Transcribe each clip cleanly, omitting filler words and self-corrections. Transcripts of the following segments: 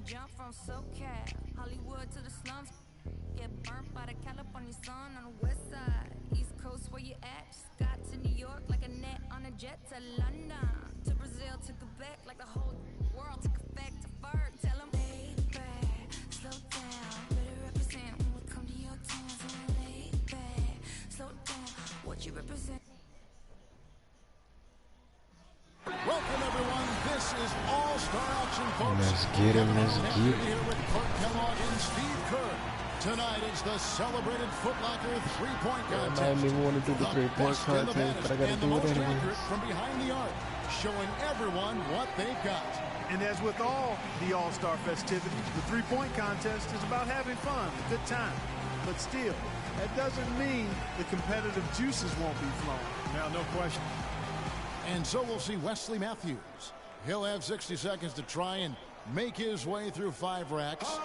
jump from SoCal, Hollywood to the slums. Get burnt by the California sun on the west side. East Coast, where you at? Got to New York like a net on a jet to London. To Brazil, to Quebec, like the whole world took effect to Ferg. Tell them, lay back, slow down. Better represent when we come to your town. So lay back, slow down. What you represent? Welcome, everyone. This is All-Star Action, folks. Let's get him, let's get him. Here with Kurt Kellogg and Steve Kerr. Tonight is the celebrated Foot Locker three-point contest. I didn't even want to do the three-point contest, but I got to do it anyway. From behind the arc, showing everyone what they've got. And as with all the All-Star festivities, the three-point contest is about having fun, a good time. But still, that doesn't mean the competitive juices won't be flowing. Now, no question. And so we'll see Wesley Matthews. He'll have 60 seconds to try and make his way through 5 racks,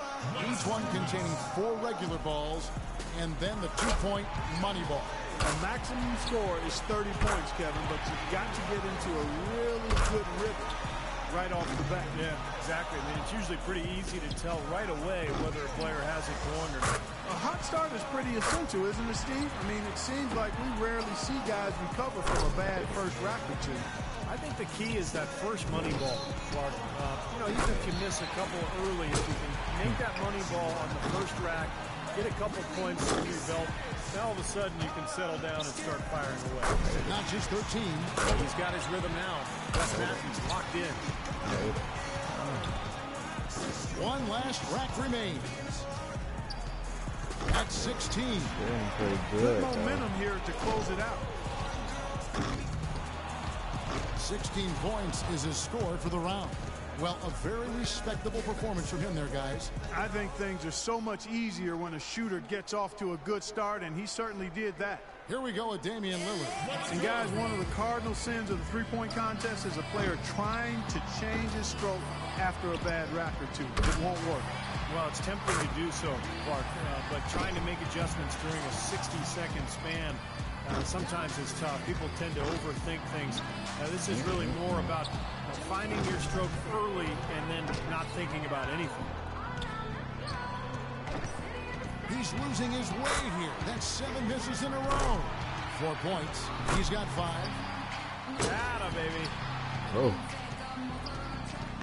each one containing 4 regular balls, and then the 2-point money ball. The maximum score is 30 points, Kevin, but you've got to get into a really good rhythm right off the bat. Yeah, exactly. I mean, it's usually pretty easy to tell right away whether a player has it going or not. A hot start is pretty essential, isn't it, Steve? I mean, it seems like we rarely see guys recover from a bad first rack or two. I think the key is that first money ball, Clark. Even if you miss a couple early, if you can make that money ball on the first rack, get a couple points under your belt, now all of a sudden you can settle down and start firing away. Not just 13. He's got his rhythm now. Wes Matthews locked in. One last rack remains. At 16. Doing pretty Good good. momentum here to close it out. 16 points is his score for the round. Well, a very respectable performance from him there, guys. I think things are so much easier when a shooter gets off to a good start, and he certainly did that. Here we go with Damian Lillard. And guys, one of the cardinal sins of the three-point contest is a player trying to change his stroke after a bad rack or two. It won't work. Well, it's tempting to do so, Clark, but trying to make adjustments during a 60-second span sometimes is tough. People tend to overthink things. This is really more about finding your stroke early and then not thinking about anything. He's losing his way here. That's 7 misses in a row. 4 points. He's got 5. Atta, baby. Oh.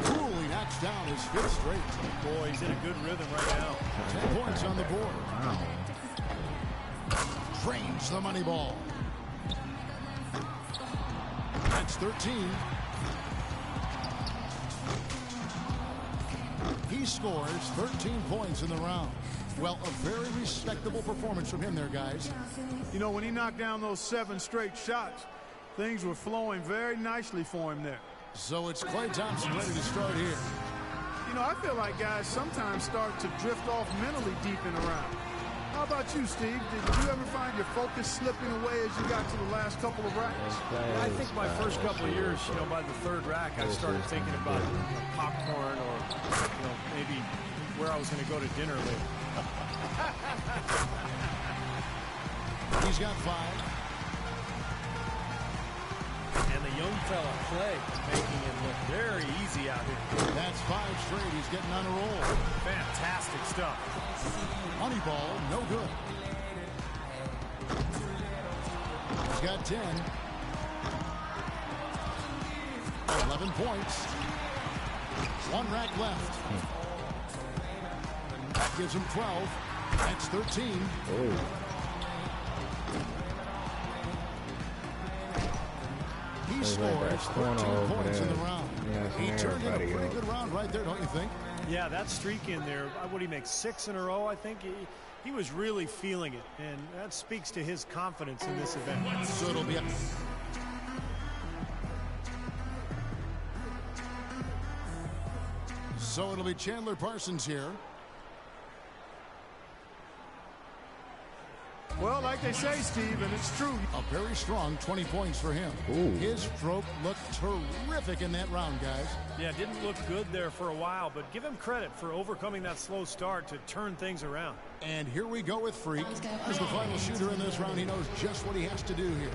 Coolly knocks down his 5th straight. Boy, he's in a good rhythm right now. 10 points on the board. Wow. Drains the money ball. That's 13. He scores 13 points in the round. Well, a very respectable performance from him there, guys. You know, when he knocked down those 7 straight shots, things were flowing very nicely for him there. So it's Klay Thompson ready to start here. You know, I feel like guys sometimes start to drift off mentally deep in a round. How about you, Steve? Did you ever find your focus slipping away as you got to the last couple of racks? I think my first couple of years, by the 3rd rack, I started thinking about popcorn or, maybe where I was going to go to dinner later. He's got 5. And the young fella, Klay, making it look very easy out here. That's 5 straight. He's getting on a roll. Fantastic stuff. Money ball, no good. He's got 10. 11 points. 1 rack left. That gives him 12. That's 13. Oh. He scores 13 points in the round. Yeah, he turned in a pretty good round right there, don't you think? Yeah, that streak in there, what did he make, 6 in a row, I think? He was really feeling it, and that speaks to his confidence in this event. So it'll be a... So it'll be Chandler Parsons here. Well, like they say, Steve, and it's true. A very strong 20 points for him. Ooh. His stroke looked terrific in that round, guys. Yeah, didn't look good there for a while, but give him credit for overcoming that slow start to turn things around. And here we go with Freak. As the final shooter in this round, he knows just what he has to do here.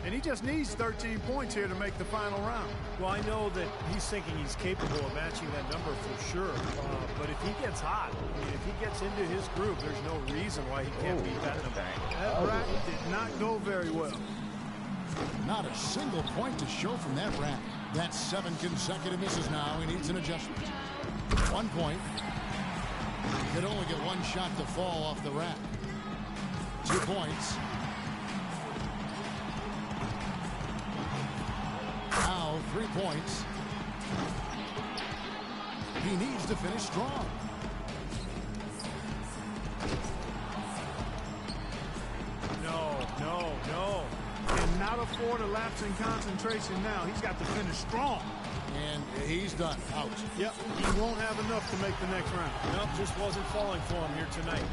And he just needs 13 points here to make the final round. Well, I know that he's thinking he's capable of matching that number for sure. but if he gets hot, I mean, if he gets into his groove, there's no reason why he can't beat that number. That rack did not go very well. Not a single point to show from that rack. That's 7 consecutive misses now. He needs an adjustment. 1 point. He could only get 1 shot to fall off the rack. 2 points. Now 3 points. He needs to finish strong. No. Cannot afford a lapse in concentration now. He's got to finish strong. And he's done. Out. Yep, he won't have enough to make the next round. Nope, just wasn't falling for him here tonight.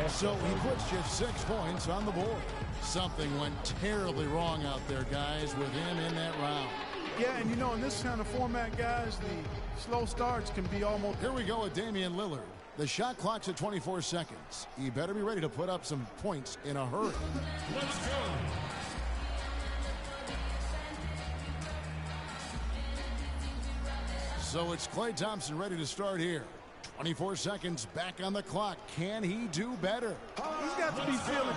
So he puts just 6 points on the board. Something went terribly wrong out there, guys, with him in that round. Yeah, and you know, in this kind of format, guys, the slow starts can be almost... Here we go with Damian Lillard. The shot clock's at 24 seconds. He better be ready to put up some points in a hurry. Let's go. So it's Klay Thompson ready to start here. 24 seconds back on the clock. Can he do better? He's got to be feeling...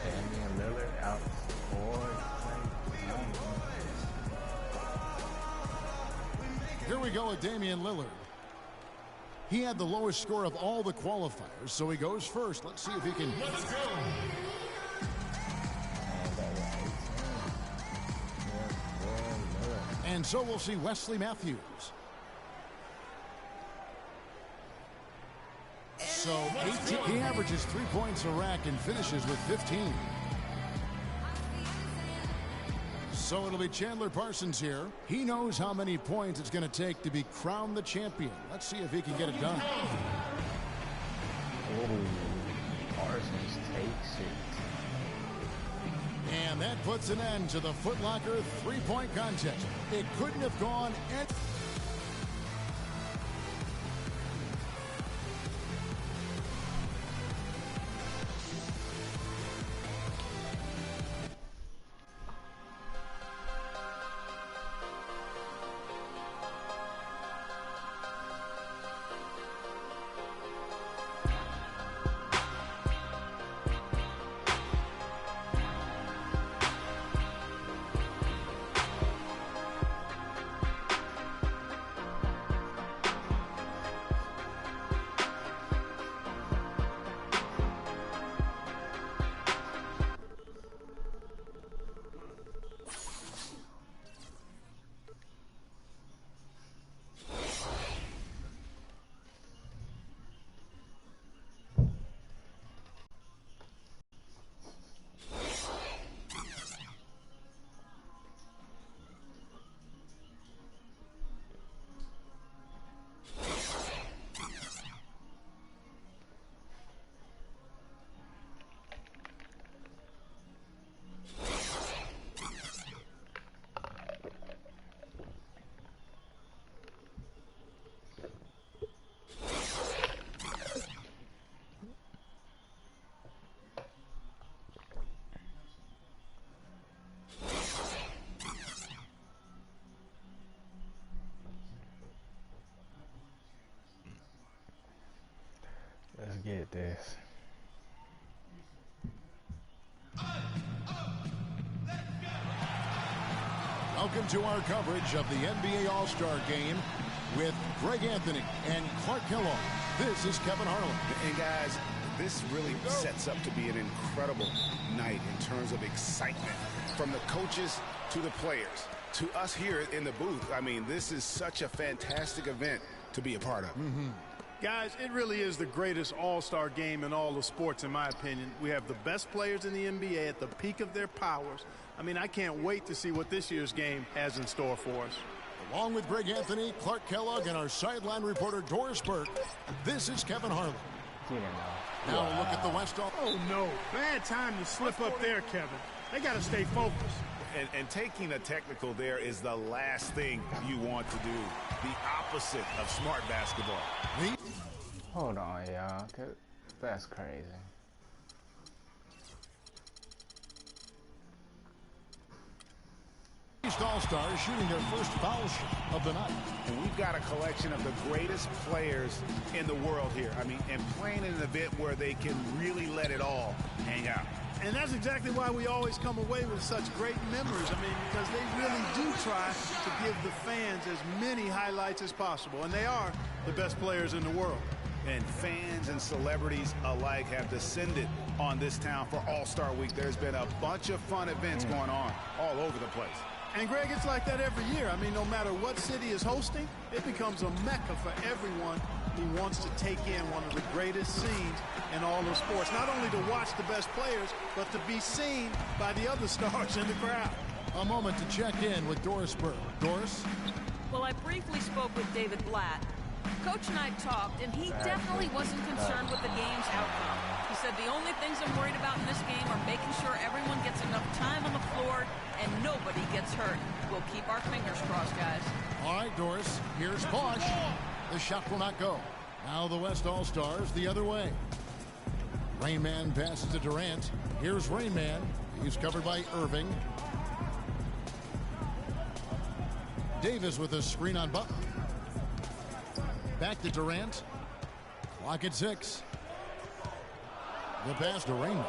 Damian Lillard out for Here we go with Damian Lillard. He had the lowest score of all the qualifiers, so he goes first. Let's see if he can... Let's go. And so we'll see Wesley Matthews. So 18, he averages 3 points a rack and finishes with 15. So it'll be Chandler Parsons here. He knows how many points it's going to take to be crowned the champion. Let's see if he can get it done. Parsons takes it. And that puts an end to the Foot Locker three-point contest. It couldn't have gone any... Let's get this. Welcome to our coverage of the NBA All-Star Game with Greg Anthony and Clark Kellogg. This is Kevin Harlan. And guys, this really sets up to be an incredible night in terms of excitement. From the coaches to the players to us here in the booth. I mean, this is such a fantastic event to be a part of. Guys, it really is the greatest all-star game in all of sports, in my opinion. We have the best players in the NBA at the peak of their powers. I mean, I can't wait to see what this year's game has in store for us. Along with Greg Anthony, Clark Kellogg, and our sideline reporter Doris Burke, this is Kevin Harlan. Now a look at the West. Oh, no. Bad time to slip up there, Kevin. They got to stay focused. And taking a technical there is the last thing you want to do. The opposite of smart basketball. Hold on, y'all. That's crazy. West All-Stars shooting their first foul shot of the night. And we've got a collection of the greatest players in the world here. I mean, and playing in an event where they can really let it all hang out. And that's exactly why we always come away with such great memories. I mean, because they really do try to give the fans as many highlights as possible. And they are the best players in the world. And fans and celebrities alike have descended on this town for All-Star Week. There's been a bunch of fun events going on all over the place. And, Greg, it's like that every year. I mean, no matter what city is hosting, it becomes a mecca for everyone who wants to take in one of the greatest scenes in all of sports. Not only to watch the best players, but to be seen by the other stars in the crowd. A moment to check in with Doris Burke. Doris? Well, I briefly spoke with David Blatt. Coach and I talked, and he definitely wasn't concerned with the game's outcome. He said the only things I'm worried about in this game are making sure everyone gets enough time on the floor and nobody gets hurt. We'll keep our fingers crossed, guys. All right, Doris. Here's Bosch. The shot will not go. Now the West All-Stars the other way. Rain Man passes to Durant. Here's Rain Man. He's covered by Irving. Davis with a screen on Butler. Back to Durant. Clock at 6. The pass to Rain Man.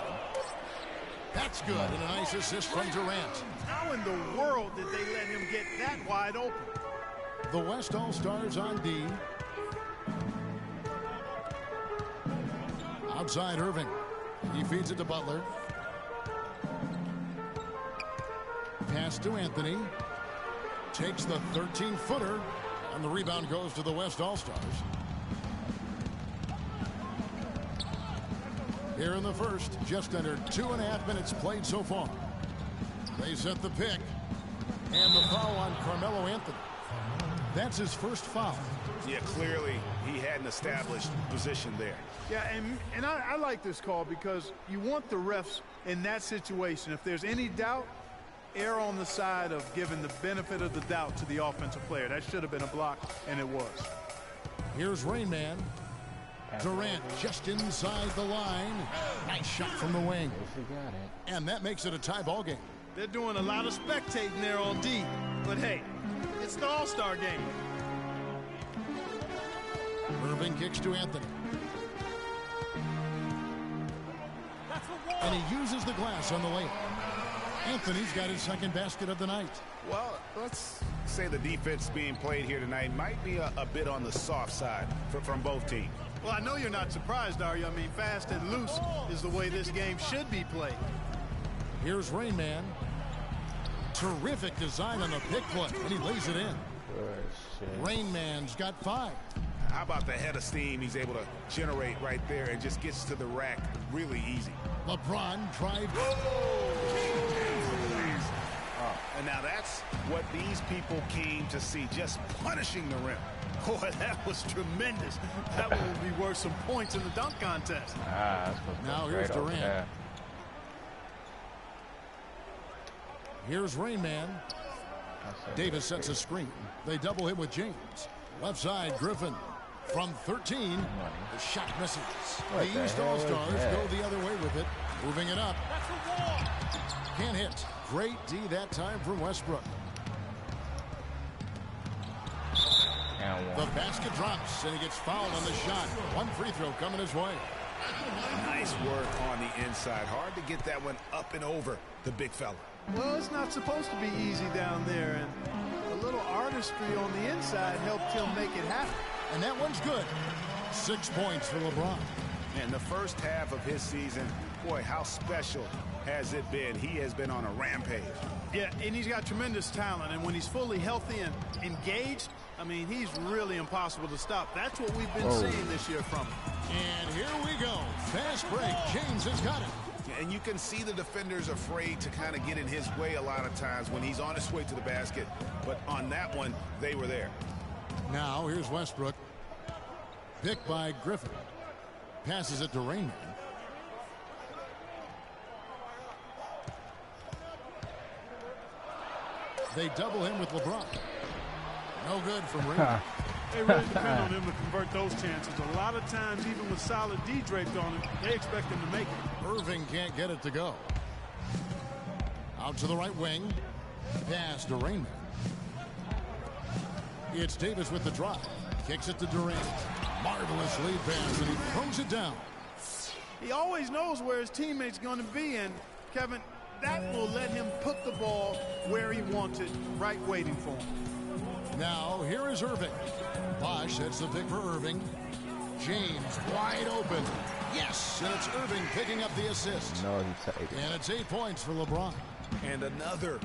That's good. And a nice assist from Durant. How in the world did they let him get that wide open? The West All-Stars on D. Outside Irving. He feeds it to Butler. Pass to Anthony. Takes the 13-footer. And the rebound goes to the West All-Stars. Here in the first, just under 2.5 minutes played so far. They set the pick. And the foul on Carmelo Anthony. That's his first foul. Yeah, clearly he had an established position there. Yeah, and I like this call because you want the refs in that situation. If there's any doubt, err on the side of giving the benefit of the doubt to the offensive player. That should have been a block, and it was. Here's Rain Man. Durant just inside the line. Nice shot from the wing. And that makes it a tie ball game. They're doing a lot of spectating there on D. But, hey, it's the All-Star game. Irving kicks to Anthony. And he uses the glass on the layup. Anthony's got his second basket of the night. Well, let's say the defense being played here tonight might be a bit on the soft side from both teams. Well, I know you're not surprised, are you? I mean, fast and loose is the way this game should be played. Here's Rain Man. Terrific design on the pick play, and he lays it in. Rain Man's got 5. How about the head of steam he's able to generate right there and just gets to the rack really easy. LeBron drives. And now that's what these people came to see, just punishing the rim. Boy, that was tremendous. That will be worth some points in the dunk contest. Now here's Durant. Here's Rain Man. Davis sets a screen. They double him with James. Left side, Griffin. From 13, the shot misses. The East All-Stars go the other way with it. Moving it up. Can't hit. Great D that time from Westbrook. The basket drops, and he gets fouled on the shot. One free throw coming his way. Nice work on the inside. Hard to get that one up and over the big fella. Well, it's not supposed to be easy down there, and a little artistry on the inside helped him make it happen. And that one's good. 6 points for LeBron. And the first half of his season, boy, how special has it been? He has been on a rampage. Yeah, and he's got tremendous talent, and when he's fully healthy and engaged, I mean, he's really impossible to stop. That's what we've been seeing this year from him. And here we go. Fast break. James has got it. And you can see the defenders afraid to kind of get in his way a lot of times when he's on his way to the basket. But on that one, they were there. Now here's Westbrook. Picked by Griffin. Passes it to Rain Man. They double him with LeBron. No good from Rain Man. They really depend on him to convert those chances. A lot of times, even with solid D draped on him, they expect him to make it. Irving can't get it to go. Out to the right wing. Pass to Rainman. It's Davis with the drop. Kicks it to Durant. Marvelous lead pass, and he throws it down. He always knows where his teammate's going to be, and Kevin, that will let him put the ball where he wants it, right waiting for him. Now, here is Irving. Bosh sets the pick for Irving. James wide open. Yes, and it's Irving picking up the assist. No, he's tight. And it's 8 points for LeBron. And another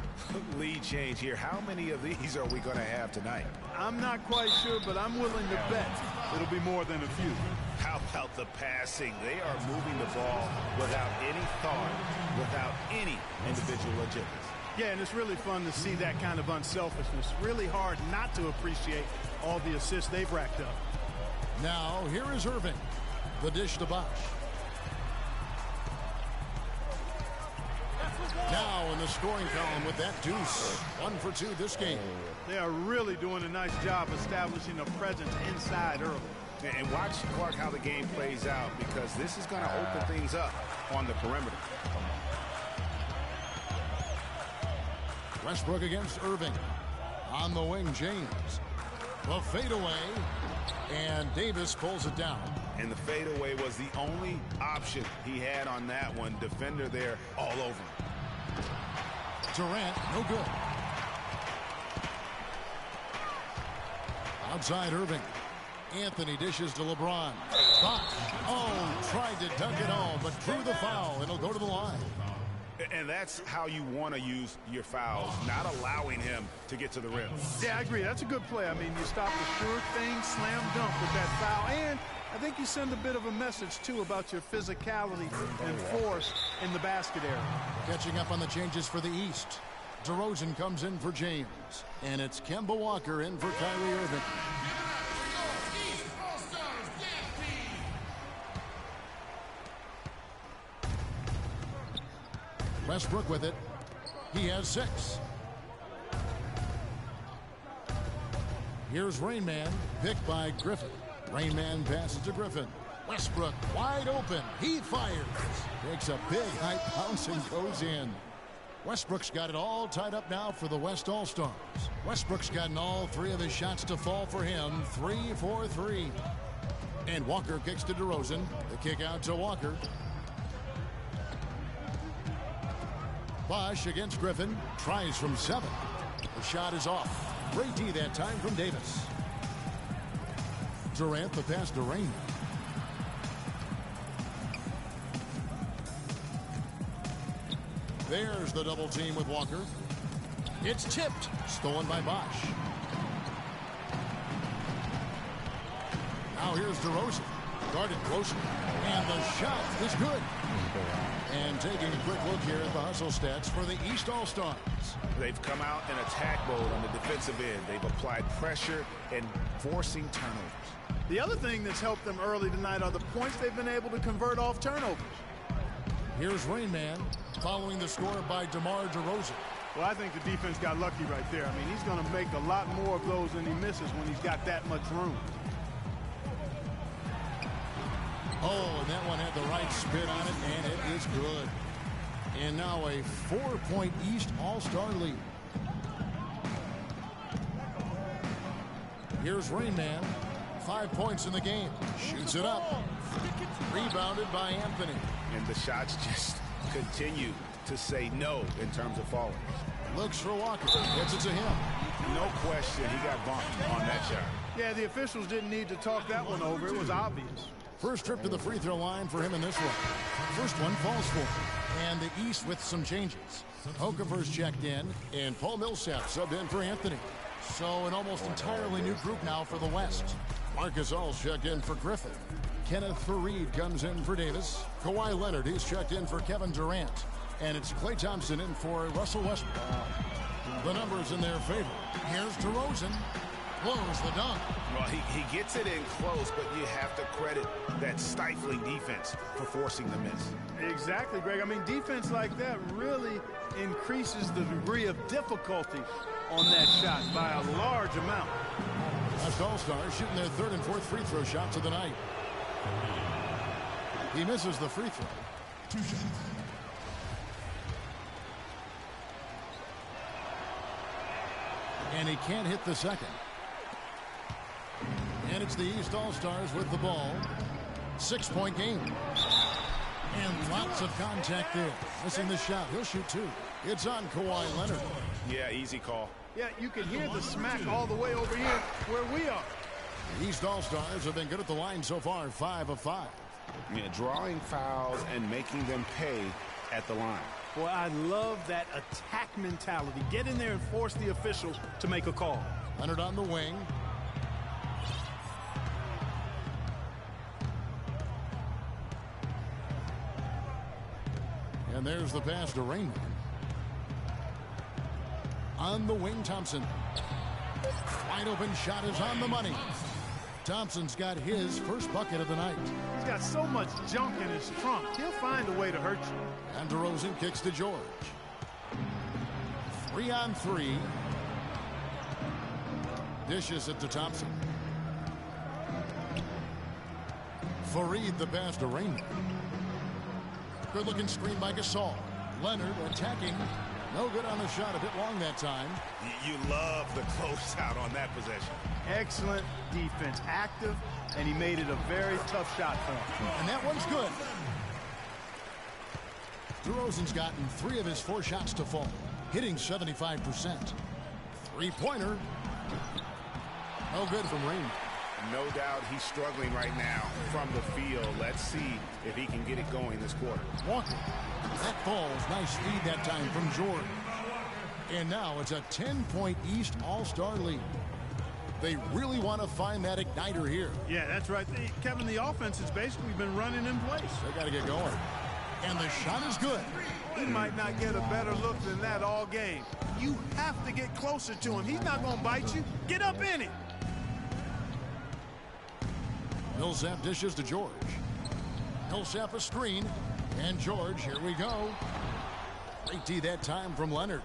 lead change here. How many of these are we going to have tonight? I'm not quite sure, but I'm willing to bet it'll be more than a few. How about the passing? They are moving the ball without any thought, without any individual agendas. Yeah, and it's really fun to see that kind of unselfishness. Really hard not to appreciate all the assists they've racked up. Now, here is Irving. The dish to Bosh. Now in the scoring column with that deuce. 1 for 2 this game. They are really doing a nice job establishing a presence inside early. And watch, Clark, how the game plays out, because this is going to open things up on the perimeter. Westbrook against Irving. On the wing, James. The fadeaway. And Davis pulls it down. And the fadeaway was the only option he had on that one. Defender there all over him. Durant, no good. Outside Irving. Anthony dishes to LeBron. Bosh. Oh, tried to dunk it home, but drew the foul, and he'll go to the line. And that's how you want to use your fouls, not allowing him to get to the rim. Yeah, I agree. That's a good play. I mean, you stop the sure thing, slam dunk with that foul. And I think you send a bit of a message, too, about your physicality and force in the basket area. Catching up on the changes for the East. DeRozan comes in for James. And it's Kemba Walker in for Kyrie Irving. Westbrook with it. He has 6. Here's Rainman, picked by Griffin. Rainman passes to Griffin. Westbrook wide open. He fires. Takes a big high bounce and goes in. Westbrook's got it all tied up now for the West All-Stars. Westbrook's gotten all 3 of his shots to fall for him. 3 for 3. And Walker kicks to DeRozan. The kick out to Walker. Bosh against Griffin. Tries from 7. The shot is off. Great D that time from Davis. Durant the pass to Rainman. There's the double team with Walker. It's tipped. Stolen by Bosh. Now here's DeRozan. Guarded closely. And the shot is good. And taking a quick look here at the hustle stats for the East All-Stars. They've come out in attack mode on the defensive end. They've applied pressure and forcing turnovers. The other thing that's helped them early tonight are the points they've been able to convert off turnovers. Here's Rainman following the score by DeMar DeRozan. Well, I think the defense got lucky right there. I mean, he's going to make a lot more of those than he misses when he's got that much room. Oh, and that one had the right spin on it, and it is good. And now a 4-point East All-Star lead. Here's Rainman. 5 points in the game. Shoots it up. Rebounded by Anthony. And the shots just continue to say no in terms of falling. Looks for Walker. Gets it to him. No question he got bumped on that shot. Yeah, the officials didn't need to talk that one over. It was obvious. First trip to the free throw line for him in this one. First one falls for him. And the East with some changes. Okafor's checked in, and Paul Millsap subbed in for Anthony. So an almost entirely new group now for the West. Marcus All checked in for Griffin. Kenneth Faried comes in for Davis. Kawhi Leonard, he's checked in for Kevin Durant. And it's Klay Thompson in for Russell Westbrook. The numbers in their favor. Here's DeRozan. Blows the dunk. Well, he gets it in close, but you have to credit that stifling defense for forcing the miss. Exactly, Greg. I mean, defense like that really increases the degree of difficulty on that shot by a large amount. West All-Stars shooting their 3rd and 4th free throw shots of the night. He misses the free throw. 2 shots. And he can't hit the second. And it's the East All-Stars with the ball. 6-point game. And lots of contact there. Missing the shot. He'll shoot 2. It's on Kawhi Leonard. Yeah, easy call. Yeah, you can hear the smack all the way over here where we are. The East All-Stars have been good at the line so far, 5 of 5. Yeah, drawing fouls and making them pay at the line. Boy, I love that attack mentality. Get in there and force the official to make a call. Leonard on the wing. And there's the pass to Rainman. On the wing, Thompson. Wide open shot is on the money. Thompson's got his first bucket of the night. He's got so much junk in his trunk. He'll find a way to hurt you. And DeRozan kicks to George. 3-on-3. Dishes it to Thompson. Fareed the pass to Rainman. Good-looking screen by Gasol. Leonard attacking. No good on the shot. A bit long that time. You love the closeout on that possession. Excellent defense. Active, and he made it a very tough shot for him. And that one's good. DeRozan's gotten 3 of his 4 shots to fall, hitting 75%. Three-pointer. No good from Rainman. No doubt he's struggling right now from the field. Let's see if he can get it going this quarter. Walker. That falls. Nice feed that time from George. And now it's a 10-point East All-Star lead. They really want to find that igniter here. Yeah, that's right. Kevin, the offense has basically been running in place. They got to get going. And the shot is good. He might not get a better look than that all game. You have to get closer to him. He's not going to bite you. Get up in it. Millsap dishes to George. Millsap a screen. And George, here we go. Great D that time from Leonard.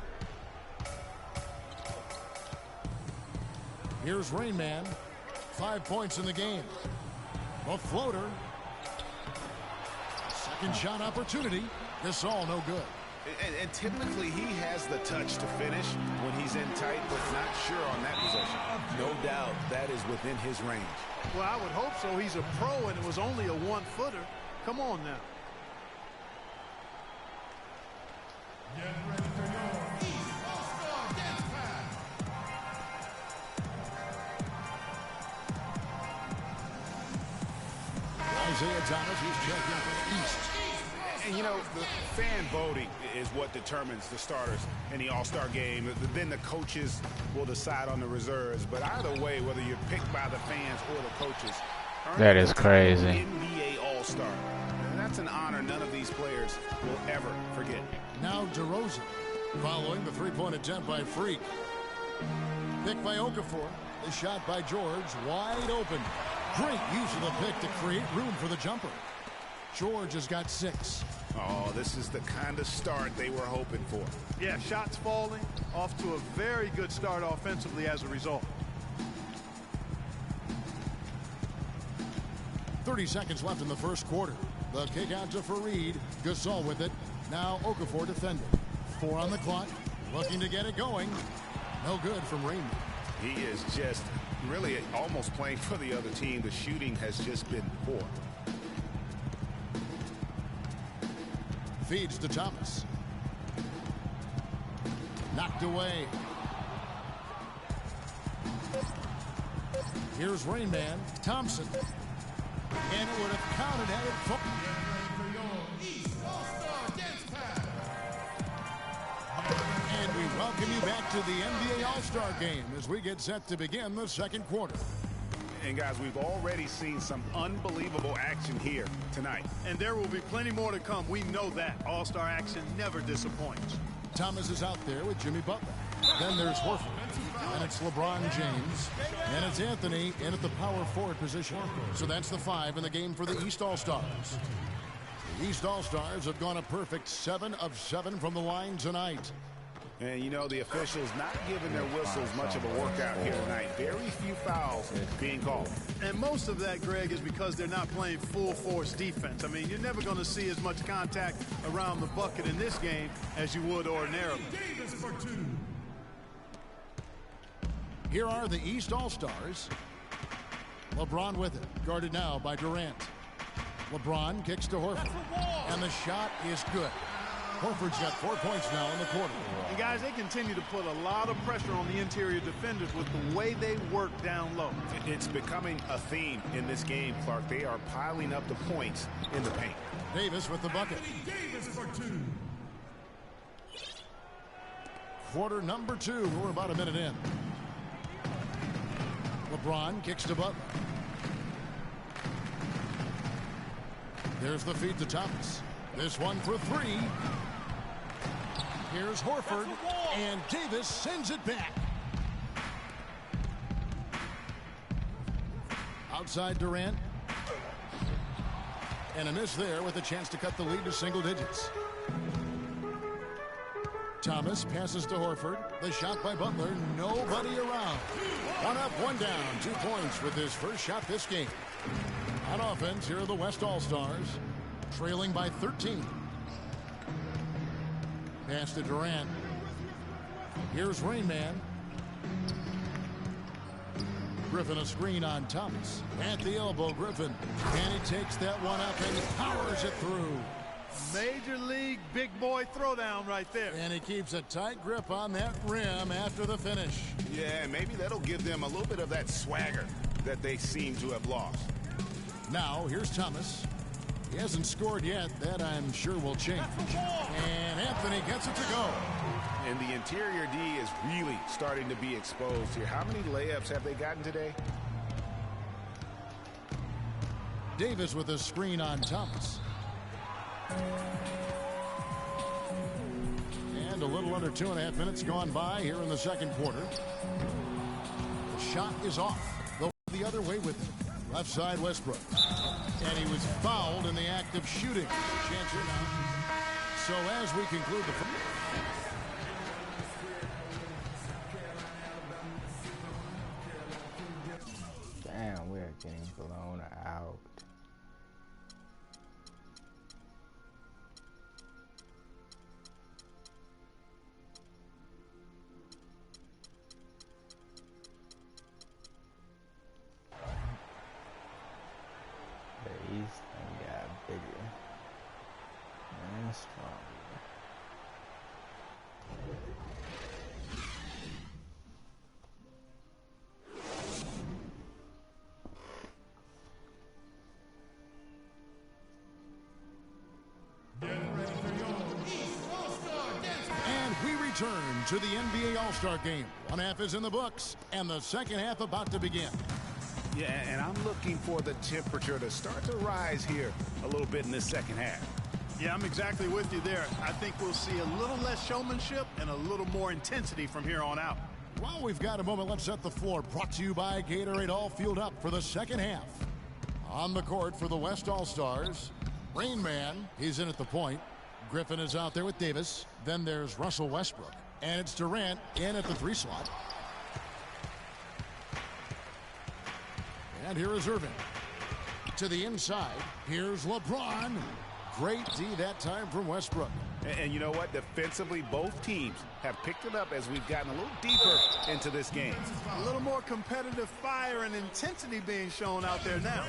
Here's Rainman. 5 points in the game. A floater. Second shot opportunity. Gasol no good. And typically he has the touch to finish when he's in tight, but not sure on that possession. No doubt that is within his range. Well, I would hope so. He's a pro, and it was only a 1-footer. Come on now. Get ready for your East All-Star Dance Pass. Isaiah Thomas, he's checking for the East. And, you know, the fan voting is what determines the starters in the All-Star game. Then the coaches will decide on the reserves. But either way, whether you're picked by the fans or the coaches, that is crazy. NBA All-Star. And that's an honor none of these players will ever forget. Now DeRozan, following the three-point attempt by Freak. Pick by Okafor. The shot by George, wide open. Great use of the pick to create room for the jumper. George has got 6. Oh, this is the kind of start they were hoping for. Yeah, shots falling, off to a very good start offensively as a result. 30 seconds left in the first quarter. The kick out to Fareed. Gasol with it. Now Okafor defending. 4 on the clock. Looking to get it going. No good from Rainman. He is just really almost playing for the other team. The shooting has just been poor. Feeds to Thomas. Knocked away. Here's Rainman. Thompson. And it would have counted had it fallen. And we welcome you back to the NBA All-Star Game as we get set to begin the second quarter. And guys, we've already seen some unbelievable action here tonight. And there will be plenty more to come. We know that. All-Star action never disappoints. Thomas is out there with Jimmy Butler. Then there's Horford. And it's LeBron James. And it's Anthony in at the power forward position. So that's the 5 in the game for the East All-Stars. The East All-Stars have gone a perfect 7 of 7 from the line tonight. And, you know, the officials not giving their whistles much of a workout here tonight. Very few fouls being called. And most of that, Greg, is because they're not playing full-force defense. I mean, you're never going to see as much contact around the bucket in this game as you would ordinarily. Here are the East All-Stars. LeBron with it, guarded now by Durant. LeBron kicks to Horford, and the shot is good. Horford's got 4 points now in the quarter. And guys, they continue to put a lot of pressure on the interior defenders with the way they work down low. It's becoming a theme in this game, Clark. They are piling up the points in the paint. Davis with the bucket. Quarter number 2. We're about a minute in. LeBron kicks to Butler. There's the feed to Thomas. This one for 3. Here's Horford, and Davis sends it back. Outside Durant. And a miss there with a chance to cut the lead to single digits. Thomas passes to Horford. The shot by Butler. Nobody around. 1 up, 1 down. 2 points with his first shot this game. On offense, here are the West All-Stars, trailing by 13. Pass to Durant. Here's Rain Man. Griffin a screen on Thomas. At the elbow, Griffin. And he takes that one up and powers it through. Major league big boy throwdown right there. And he keeps a tight grip on that rim after the finish. Yeah, maybe that'll give them a little bit of that swagger that they seem to have lost. Now, here's Thomas. He hasn't scored yet. That, I'm sure, will change. And Anthony gets it to go. And the interior D is really starting to be exposed here. How many layups have they gotten today? Davis with a screen on Thomas. And a little under 2.5 minutes gone by here in the second quarter. The shot is off. Go the other way with it. Left side Westbrook. And he was fouled in the act of shooting. Chance here now. So as we conclude the... Damn, we're getting blown out. The East got bigger and stronger. And we return to the NBA All-Star Game. One half is in the books, and the second half about to begin. Yeah, and I'm looking for the temperature to start to rise here a little bit in this second half. Yeah, I'm exactly with you there. I think we'll see a little less showmanship and a little more intensity from here on out. While we've got a moment, let's set the floor. Brought to you by Gatorade, all fueled up for the second half. On the court for the West All-Stars, Rain Man, he's in at the point. Griffin is out there with Davis. Then there's Russell Westbrook. And it's Durant in at the 3 slot. And here is Irving. To the inside, here's LeBron. Great D that time from Westbrook. And you know what? Defensively, both teams have picked it up as we've gotten a little deeper into this game. A little more competitive fire and intensity being shown out there now.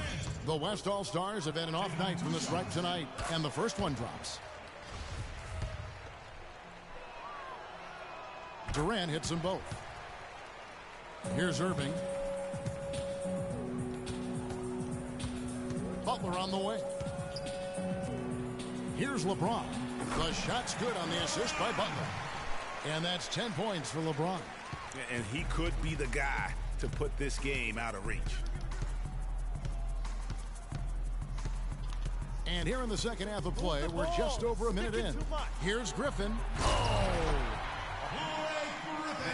The West All-Stars have had an off night from the stripe tonight, and the first one drops. Durant hits them both. Here's Irving. Butler on the way. Here's LeBron. The shot's good on the assist by Butler. And that's 10 points for LeBron. And he could be the guy to put this game out of reach. And here in the second half of play, we're just over a minute in. Here's Griffin.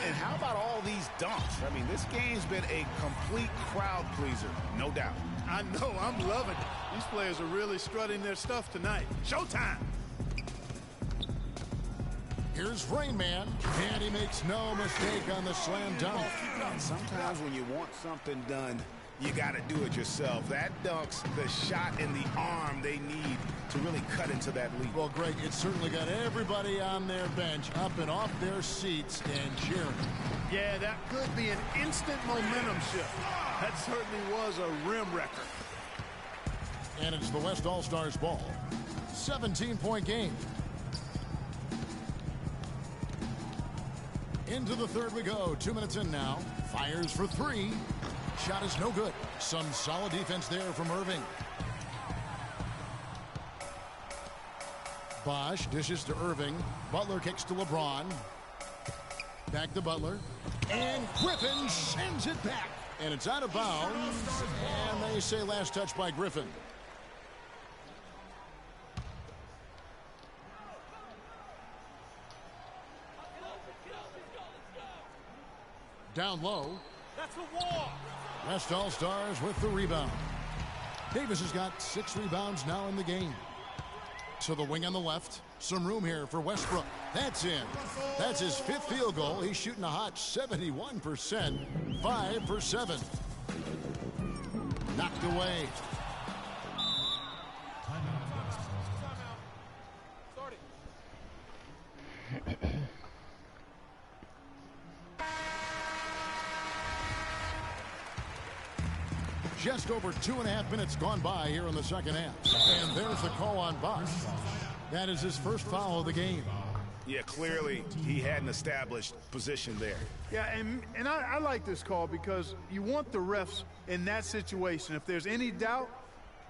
And how about all these dunks? I mean, this game's been a complete crowd pleaser, no doubt. I know, I'm loving it. These players are really strutting their stuff tonight. Showtime! Here's Rain Man, and he makes no mistake on the slam dunk. And sometimes when you want something done, you got to do it yourself. That dunks the shot in the arm they need to really cut into that lead. Well, Greg, it certainly got everybody on their bench up and off their seats and cheering. Yeah, that could be an instant momentum shift. That certainly was a rim wrecker. And it's the West All-Stars ball. 17-point game. Into the third we go. 2 minutes in now. Fires for three. Shot is no good. Some solid defense there from Irving. Bosch dishes to Irving. Butler kicks to LeBron. Back to Butler. And Griffin sends it back. And it's out of bounds. And they say last touch by Griffin. Down low. That's the wall. West All-Stars with the rebound. Davis has got 6 rebounds now in the game. To the wing on the left. Some room here for Westbrook. That's in. That's his 5th field goal. He's shooting a hot 71%. 5 for 7. Knocked away. Just over 2.5 minutes gone by here in the second half. And there's the call on Bosch. That is his first foul of the game. Yeah, clearly he had an established position there. Yeah, and I like this call because you want the refs in that situation. If there's any doubt,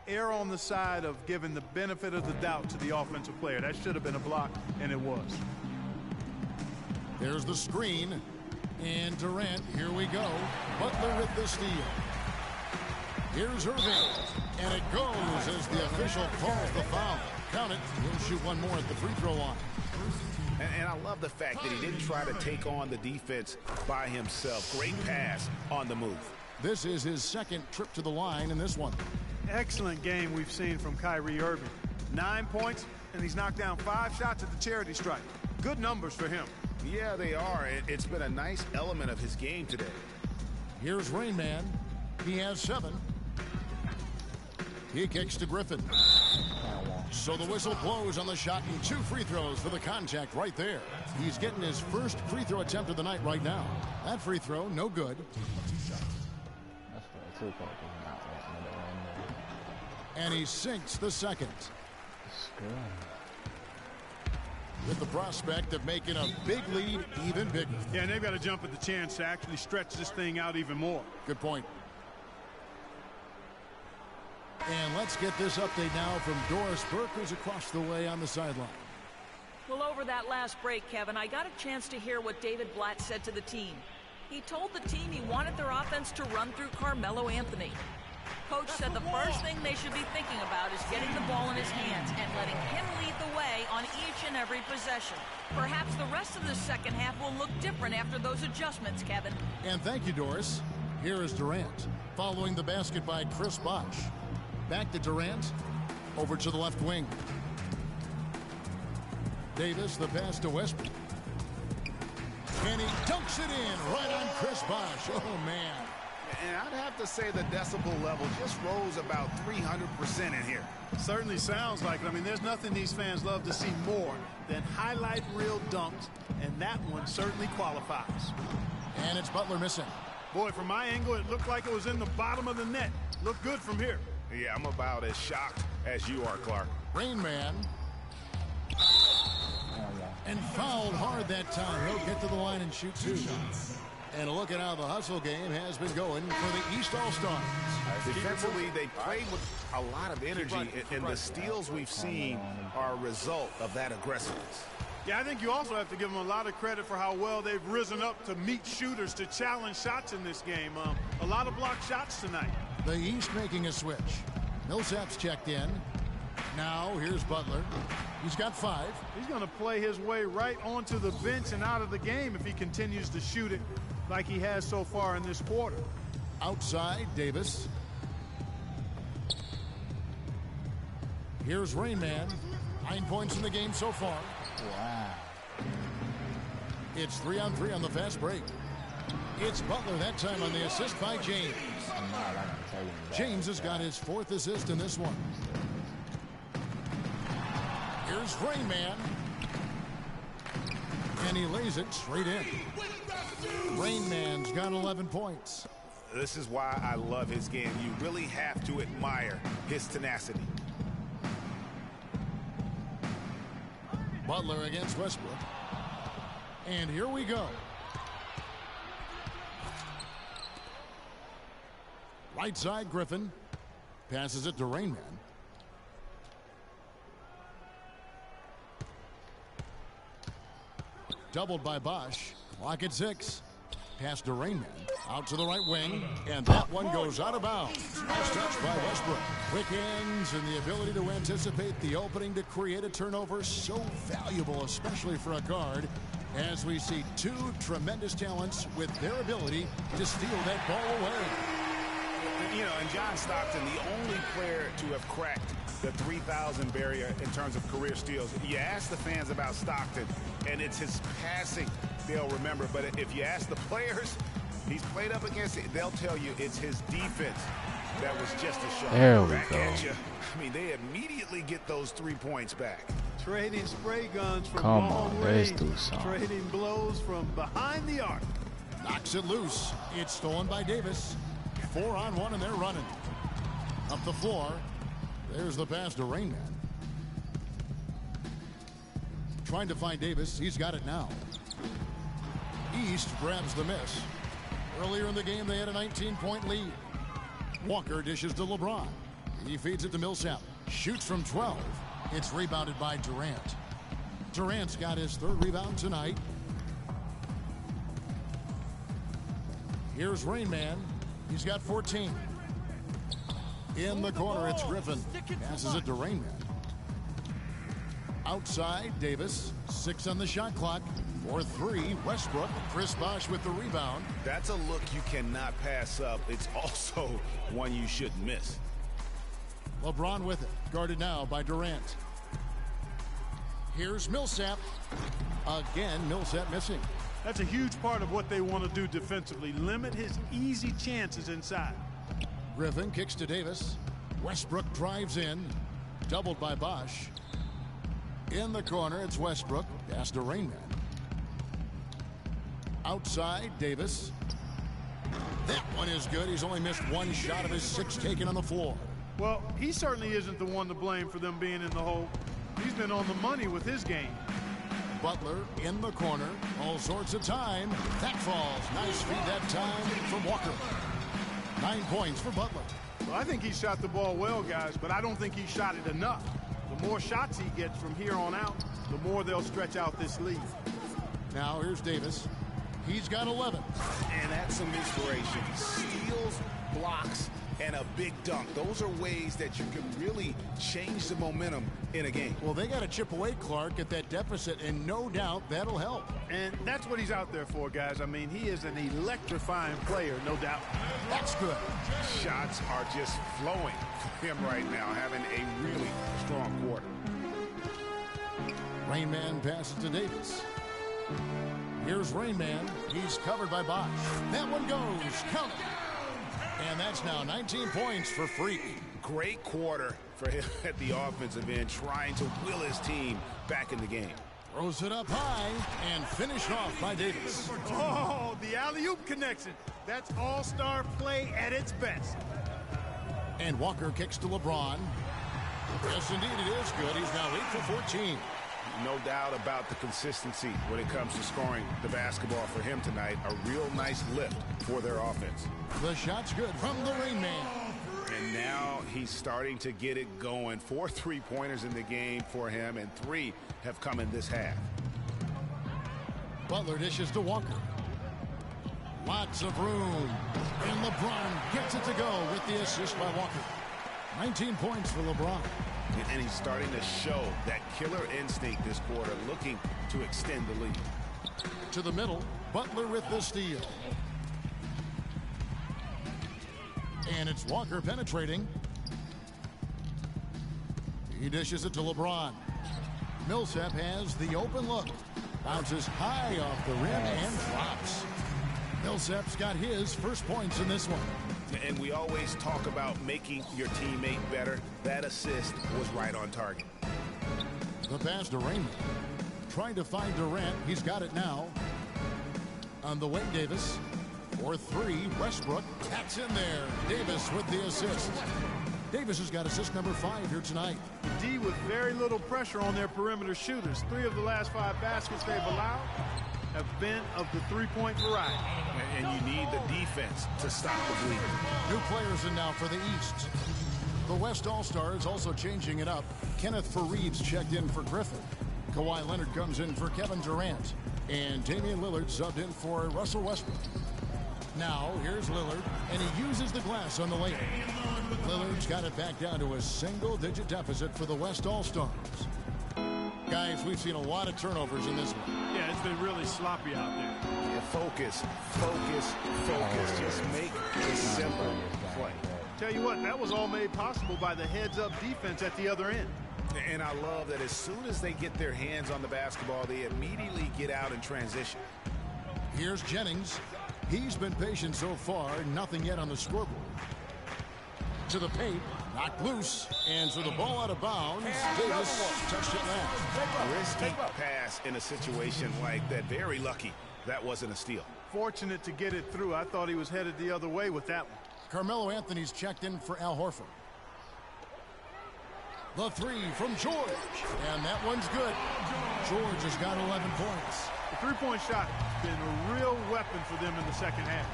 err on the side of giving the benefit of the doubt to the offensive player. That should have been a block, and it was. There's the screen. And Durant, here we go. Butler with the steal. Here's Irving, and it goes as the official calls the foul. Count it. He'll shoot one more at the free throw line. And I love the fact that he didn't try to take on the defense by himself. Great pass on the move. This is his second trip to the line in this one. Excellent game we've seen from Kyrie Irving. 9 points, and he's knocked down 5 shots at the charity stripe. Good numbers for him. Yeah, they are. It's been a nice element of his game today. Here's Rain Man. He has 7. He kicks to Griffin. So the whistle blows on the shot and 2 free throws for the contact right there. He's getting his first free throw attempt of the night right now. That free throw, no good. And he sinks the second. With the prospect of making a big lead even bigger. Yeah, and they've got to jump at the chance to actually stretch this thing out even more. Good point. And let's get this update now from Doris Burke, who's across the way on the sideline. Well, over that last break, Kevin, I got a chance to hear what David Blatt said to the team. He told the team he wanted their offense to run through Carmelo Anthony. Coach said the first thing they should be thinking about is getting the ball in his hands and letting him lead the way on each and every possession. Perhaps the rest of the second half will look different after those adjustments, Kevin. And thank you, Doris. Here is Durant, following the basket by Chris Bosch. Back to Durant, over to the left wing. Davis, the pass to Westbrook. And he dunks it in right on Chris Bosch. Oh, man. And I'd have to say the decibel level just rose about 300% in here. Certainly sounds like it. I mean, there's nothing these fans love to see more than highlight reel dunks, and that one certainly qualifies. And it's Butler missing. Boy, from my angle, it looked like it was in the bottom of the net. Looked good from here. Yeah, I'm about as shocked as you are, Clark. Rain Man. And fouled hard that time. He'll get to the line and shoot 2. And look at how the hustle game has been going for the East All-Stars. Defensively, they played with a lot of energy, and the steals we've seen are a result of that aggressiveness. Yeah, I think you also have to give them a lot of credit for how well they've risen up to meet shooters, to challenge shots in this game. A lot of blocked shots tonight. The East making a switch. Millsap's checked in. Now here's Butler. He's got 5. He's going to play his way right onto the bench and out of the game if he continues to shoot it like he has so far in this quarter. Outside, Davis. Here's Rain Man. 9 points in the game so far. Wow. It's 3-on-3 on the fast break. It's Butler that time on the assist by James. James has got his 4th assist in this one. Here's Rain Man. And he lays it straight in. Rain Man's got 11 points. This is why I love his game. You really have to admire his tenacity. Butler against Westbrook. And here we go. Right side, Griffin. Passes it to Rain Man. Doubled by Bosch. Clock at 6. Pass to Rain Man. Out to the right wing. And that one goes out of bounds. Nice touch by Westbrook. Quick ends and the ability to anticipate the opening to create a turnover. So valuable, especially for a guard. As we see two tremendous talents with their ability to steal that ball away. You know, and John Stockton, the only player to have cracked the 3,000 barrier in terms of career steals. You ask the fans about Stockton, and it's his passing they'll remember. But if you ask the players he's played up against, they'll tell you it's his defense that was just a shot. There we back go. at you. I mean, they immediately get those 3 points back. Trading spray guns from Come long on, let's range. do something. Trading blows from behind the arc. Knocks it loose. It's stolen by Davis. 4-on-1 and they're running. Up the floor. There's the pass to Rain Man. Trying to find Davis. He's got it now. East grabs the miss. Earlier in the game, they had a 19-point lead. Walker dishes to LeBron. He feeds it to Millsap. Shoots from 12. It's rebounded by Durant. Durant's got his 3rd rebound tonight. Here's Rain Man. He's got 14. In the corner, it's Griffin. Passes it to Rain Man. Outside, Davis. 6 on the shot clock. 4-3, Westbrook. Chris Bosh with the rebound. That's a look you cannot pass up. It's also one you shouldn't miss. LeBron with it. Guarded now by Durant. Here's Millsap. Again, Millsap missing. That's a huge part of what they want to do defensively. Limit his easy chances inside. Griffin kicks to Davis. Westbrook drives in. Doubled by Bosh. In the corner, it's Westbrook. Pass to Rain Man. Outside, Davis. That one is good. He's only missed 1 shot of his 6 taken on the floor. Well, he certainly isn't the one to blame for them being in the hole. He's been on the money with his game. Butler in the corner. All sorts of time. That falls. Nice feed that time from Walker. 9 points for Butler. Well, I think he shot the ball well, guys, but I don't think he shot it enough. The more shots he gets from here on out, the more they'll stretch out this lead. Now here's Davis. He's got 11. And that's some inspiration. Steals, blocks, and a big dunk. Those are ways that you can really change the momentum in a game. Well, they got to chip away, Clark, at that deficit, and no doubt that'll help. And that's what he's out there for, guys. I mean, he is an electrifying player, no doubt. That's good. Shots are just flowing for him right now, having a really strong quarter. Rain Man passes to Davis. Here's Rain Man. He's covered by Bosh. That one goes. Count it. And that's now 19 points for Freak. Great quarter for him at the offensive end, trying to will his team back in the game. Throws it up high and finished off by Davis. Oh, the alley-oop connection. That's all-star play at its best. And Walker kicks to LeBron. Yes, indeed, it is good. He's now 8 for 14. No doubt about the consistency when it comes to scoring the basketball for him tonight. A real nice lift for their offense. The shot's good from the Rain Man. And now he's starting to get it going. 4 3-pointers in the game for him, and 3 have come in this half. Butler dishes to Walker. Lots of room. And LeBron gets it to go with the assist by Walker. 19 points for LeBron. And he's starting to show that killer instinct this quarter, looking to extend the lead. To the middle, Butler with the steal. And it's Walker penetrating. He dishes it to LeBron. Millsap has the open look. Bounces high off the rim and drops. Millsap's got his first points in this one. And we always talk about making your teammate better. That assist was right on target. The pass to Raymond. Trying to find Durant. He's got it now. On the wing, Davis. For three, Westbrook taps in there. Davis with the assist. Davis has got assist number 5 here tonight. The D with very little pressure on their perimeter shooters. 3 of the last 5 baskets they've allowed have been of the three-point variety. And you need the defense to stop the bleeding. New players in now for the East. The West All-Stars also changing it up. Kenneth Faried's checked in for Griffin. Kawhi Leonard comes in for Kevin Durant. And Damian Lillard subbed in for Russell Westbrook. Now, here's Lillard, and he uses the glass on the lane. Lillard's got it back down to a single-digit deficit for the West All-Stars. Guys, we've seen a lot of turnovers in this one. Yeah, it's been really sloppy out there. Yeah, focus. Just make a simple play. Tell you what, that was all made possible by the heads-up defense at the other end. And I love that as soon as they get their hands on the basketball, they immediately get out and transition. Here's Jennings. He's been patient so far, nothing yet on the scoreboard. To the paint, knocked loose, and so the ball out of bounds. Davis touched it last. Risky pass in a situation like that. Very lucky that wasn't a steal. Fortunate to get it through. I thought he was headed the other way with that one. Carmelo Anthony's checked in for Al Horford. The three from George, and that one's good. George has got 11 points. The three-point shot has been a real weapon for them in the second half.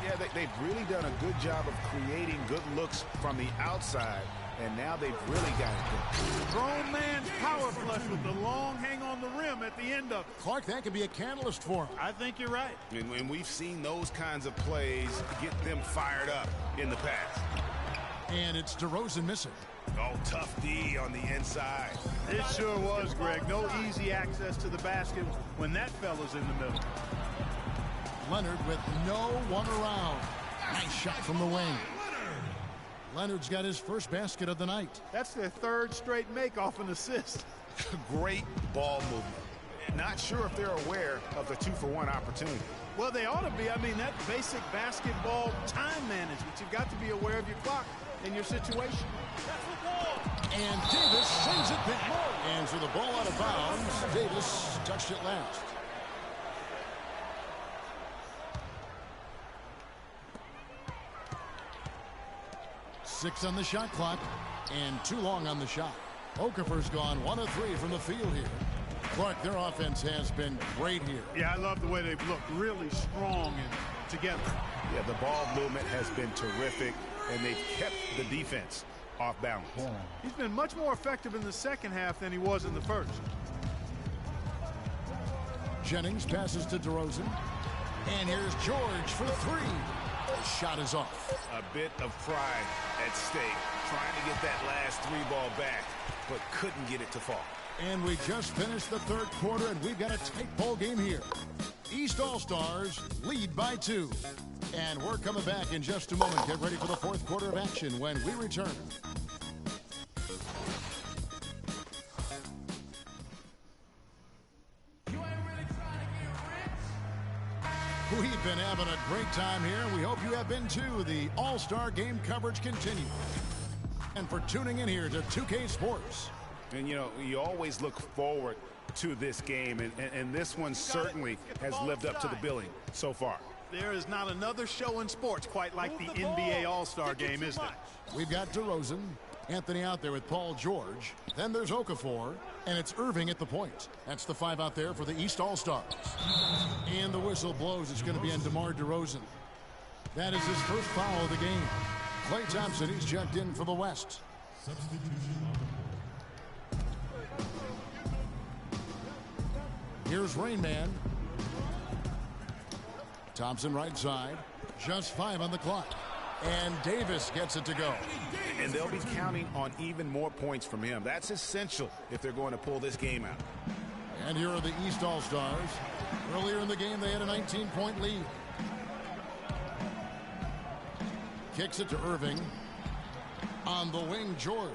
Yeah, they've really done a good job of creating good looks from the outside, and now they've really got it good. Grown man's power flush with the long hang on the rim at the end of it. Clark, that could be a catalyst for him. I think you're right. And we've seen those kinds of plays get them fired up in the past. And it's DeRozan missing. Oh, tough D on the inside. It sure was, Greg. No easy access to the basket when that fella's in the middle. Leonard with no one around. Nice shot from the wing. Leonard's got his first basket of the night. That's their third straight make off an assist. Great ball movement. Not sure if they're aware of the 2-for-1 opportunity. Well, they ought to be. I mean, that basic basketball time management. You've got to be aware of your clock and your situation. And Davis sends it back. And so the ball out of bounds. Davis touched it last. Six on the shot clock and too long on the shot. Okafor's gone 1 of 3 from the field here. Clark, their offense has been great here. Yeah, I love the way they've looked. Really strong and together. Yeah, the ball movement has been terrific, and they've kept the defense off balance. Yeah. He's been much more effective in the second half than he was in the first. Jennings passes to DeRozan. And here's George for 3. The shot is off. A bit of pride at stake, trying to get that last 3-ball back, but couldn't get it to fall. And we just finished the third quarter, and we've got a tight ball game here. East All-Stars lead by 2. And we're coming back in just a moment. Get ready for the fourth quarter of action when we return. We've been having a great time here, and we hope you have been too. The All-Star Game coverage continues. And for tuning in here to 2K Sports. And, you know, you always look forward to this game, and this one certainly has lived up to the billing so far. There is not another show in sports quite like the NBA All-Star Game, is there? We've got DeRozan, Anthony out there with Paul George. Then there's Okafor, and it's Irving at the point. That's the 5 out there for the East All-Stars. And the whistle blows. It's going to be on DeMar DeRozan. That is his first foul of the game. Klay Thompson, he's checked in for the West. Here's Rain Man. Thompson right side. Just 5 on the clock. And Davis gets it to go. And they'll be counting on even more points from him. That's essential if they're going to pull this game out. And here are the East All-Stars. Earlier in the game, they had a 19-point lead. Kicks it to Irving. On the wing, George.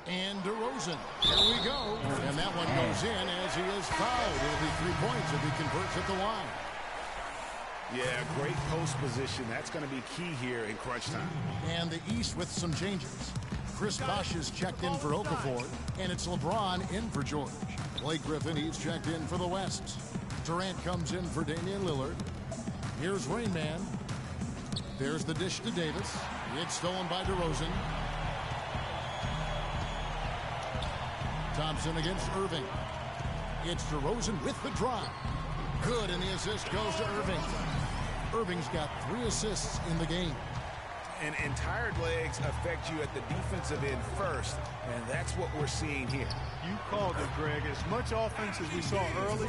And DeRozan. Here we go. And that one goes in as he is fouled. It'll be 3 points if he converts at the line. Yeah, great post position. That's going to be key here in crunch time. And the East with some changes. Chris Bosh is checked in for Okafor, and it's LeBron in for George. Blake Griffin, he's checked in for the West. Durant comes in for Damian Lillard. Here's Rain Man. There's the dish to Davis. It's stolen by DeRozan. Thompson against Irving. It's DeRozan with the drive. Good, and the assist goes to Irving. Irving's got 3 assists in the game. And tired legs affect you at the defensive end first, and that's what we're seeing here. You called it, Greg. As much offense as we saw early,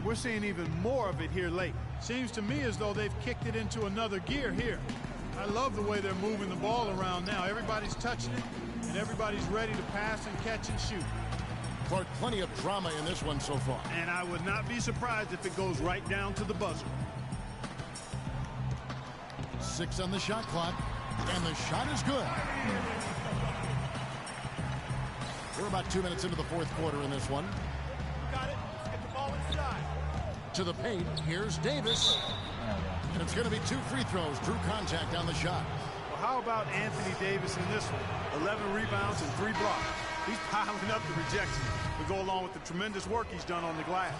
we're seeing even more of it here late. Seems to me as though they've kicked it into another gear here. I love the way they're moving the ball around now. Everybody's touching it, and everybody's ready to pass and catch and shoot. Clark, plenty of drama in this one so far. And I would not be surprised if it goes right down to the buzzer. 6 on the shot clock, and the shot is good. We're about 2 minutes into the fourth quarter in this one. Got it. Let's get the ball inside. To the paint, here's Davis. And it's going to be 2 free throws. Drew contact on the shot. Well, how about Anthony Davis in this one? 11 rebounds and 3 blocks. He's piling up the rejections to go along with the tremendous work he's done on the glass.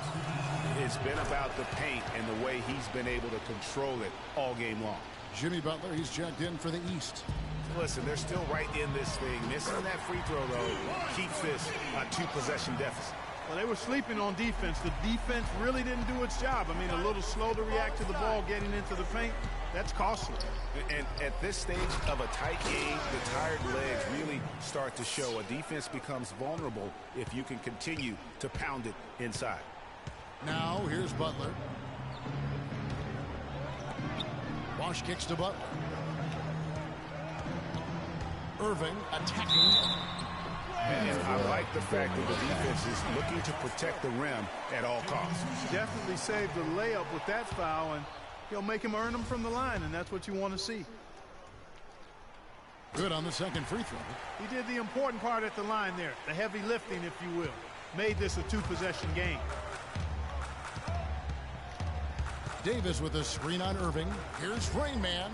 It's been about the paint and the way he's been able to control it all game long. Jimmy Butler, he's checked in for the East. Listen, they're still right in this thing. Missing that free throw, though, keeps this a 2-possession deficit. Well, they were sleeping on defense. The defense really didn't do its job. I mean, a little slow to react to the ball getting into the paint. That's costly. And at this stage of a tight game, the tired legs really start to show. A defense becomes vulnerable if you can continue to pound it inside. Now, here's Butler. Bosh kicks to Butler. Irving attacking. And I like the fact that the defense is looking to protect the rim at all costs. Definitely saved the layup with that foul, and he'll make him earn them from the line, and that's what you want to see. Good on the second free throw. He did the important part at the line there, the heavy lifting, if you will. Made this a 2-possession game. Davis with a screen on Irving. Here's Rain Man.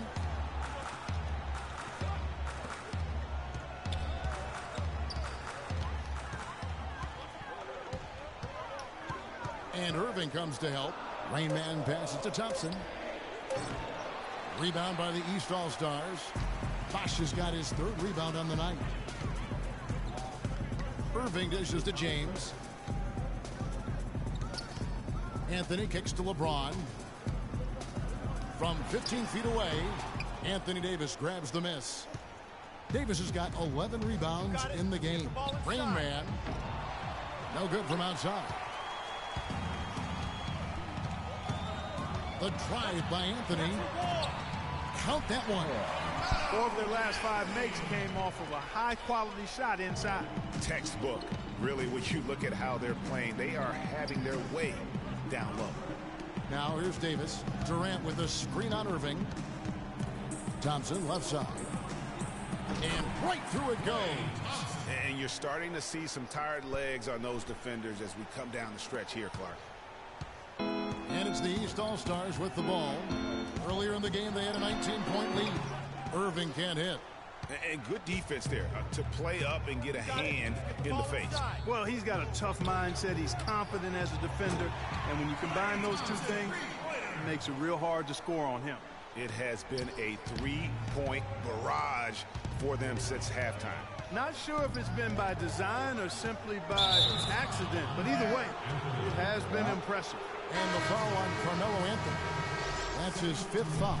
And Irving comes to help. Rain Man passes to Thompson. Rebound by the East All-Stars. Bosh has got his 3rd rebound on the night. Irving dishes to James. Anthony kicks to LeBron. From 15 feet away, Anthony Davis grabs the miss. Davis has got 11 rebounds in the game. Rain Man, no good from outside. The drive by Anthony. Count that one. 4 of their last 5 makes came off of a high-quality shot inside. Textbook. Really, when you look at how they're playing, they are having their way down low. Now here's Davis. Durant with a screen on Irving. Thompson left side. And right through it goes. And you're starting to see some tired legs on those defenders as we come down the stretch here, Clark. And it's the East All-Stars with the ball. Earlier in the game, they had a 19-point lead. Irving can't hit. And good defense there to play up and get a hand in the face. Well, he's got a tough mindset. He's confident as a defender. And when you combine those two things, it makes it real hard to score on him. It has been a 3-point barrage for them since halftime. Not sure if it's been by design or simply by accident, but either way, it has been impressive. And the foul on Carmelo Anthony. That's his 5th foul.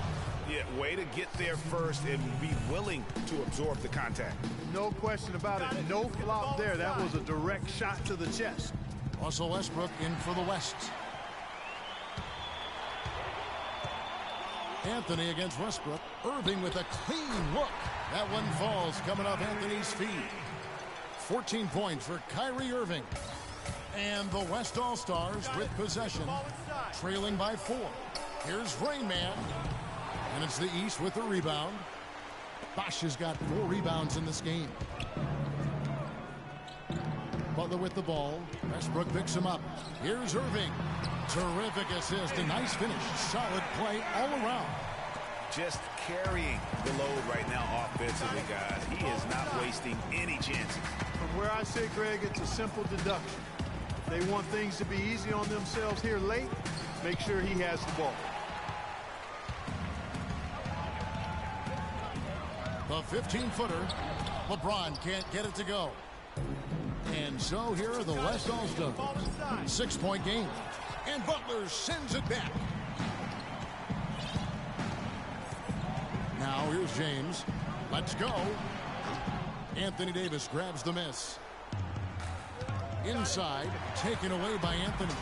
Yeah, way to get there first and be willing to absorb the contact. No question about it. No flop there. That was a direct shot to the chest. Russell Westbrook in for the West. Anthony against Westbrook. Irving with a clean look. That one falls coming off Anthony's feet. 14 points for Kyrie Irving. And the West All-Stars with possession, trailing by 4. Here's Rain Man. And it's the East with the rebound. Bosh has got 4 rebounds in this game. Butler with the ball. Westbrook picks him up. Here's Irving. Terrific assist. A nice finish. Solid play all around. Just carrying the load right now offensively, guys. He is not wasting any chances. From where I sit, Greg, it's a simple deduction. If they want things to be easy on themselves here late, make sure he has the ball. The 15-footer. LeBron can't get it to go. And so here are the West All-Stars. 6-point game. And Butler sends it back. Now here's James. Let's go. Anthony Davis grabs the miss. Inside, taken away by Anthony.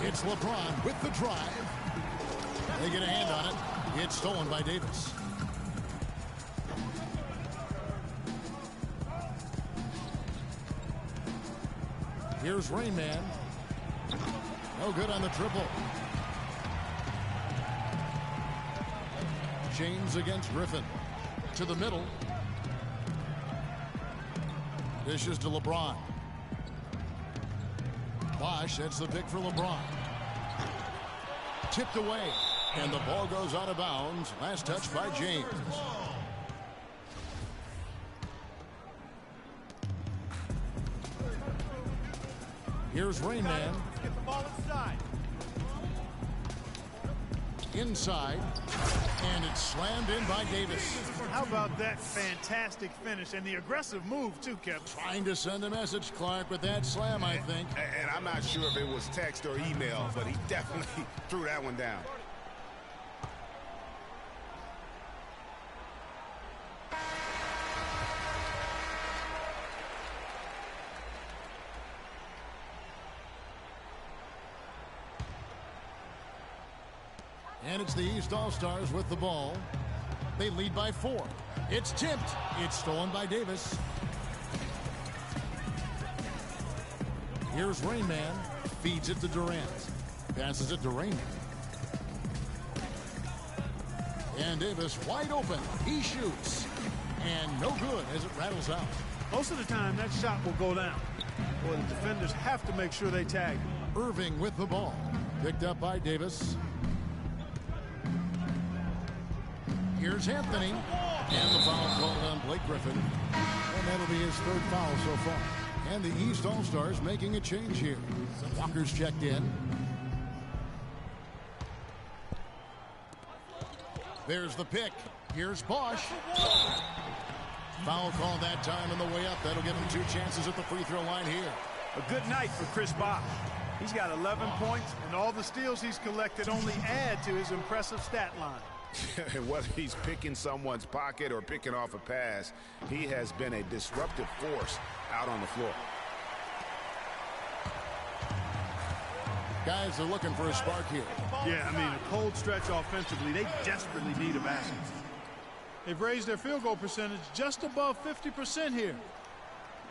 It's LeBron with the drive. They get a hand on it. It's stolen by Davis. Here's Rain Man. No good on the triple. James against Griffin. To the middle. Dishes to LeBron. Bosh, that's the pick for LeBron. Tipped away. And the ball goes out of bounds. Last touch by James. Here's Rain Man. Get the ball inside. Inside. And it's slammed in by Davis. How about that fantastic finish and the aggressive move, too, Kevin? Trying to send a message, Clark, with that slam, I think. And I'm not sure if it was text or email, but he definitely threw that one down. And it's the East All-Stars with the ball. They lead by 4. It's tipped. It's stolen by Davis. Here's Rain Man. Feeds it to Durant. Passes it to Rain Man. And Davis wide open. He shoots. And no good as it rattles out. Most of the time, that shot will go down. Well, the defenders have to make sure they tag. Irving with the ball. Picked up by Davis. Here's Anthony. And the foul called on Blake Griffin. And that'll be his 3rd foul so far. And the East All-Stars making a change here. Walker's checked in. There's the pick. Here's Bosh. Foul called that time on the way up. That'll give him 2 chances at the free throw line here. A good night for Chris Bosh. He's got 11 points, and all the steals he's collected only add to his impressive stat line. Whether he's picking someone's pocket or picking off a pass, he has been a disruptive force out on the floor. Guys are looking for a spark here. Yeah, I mean, a cold stretch offensively. They desperately need a basket. They've raised their field goal percentage just above 50% here.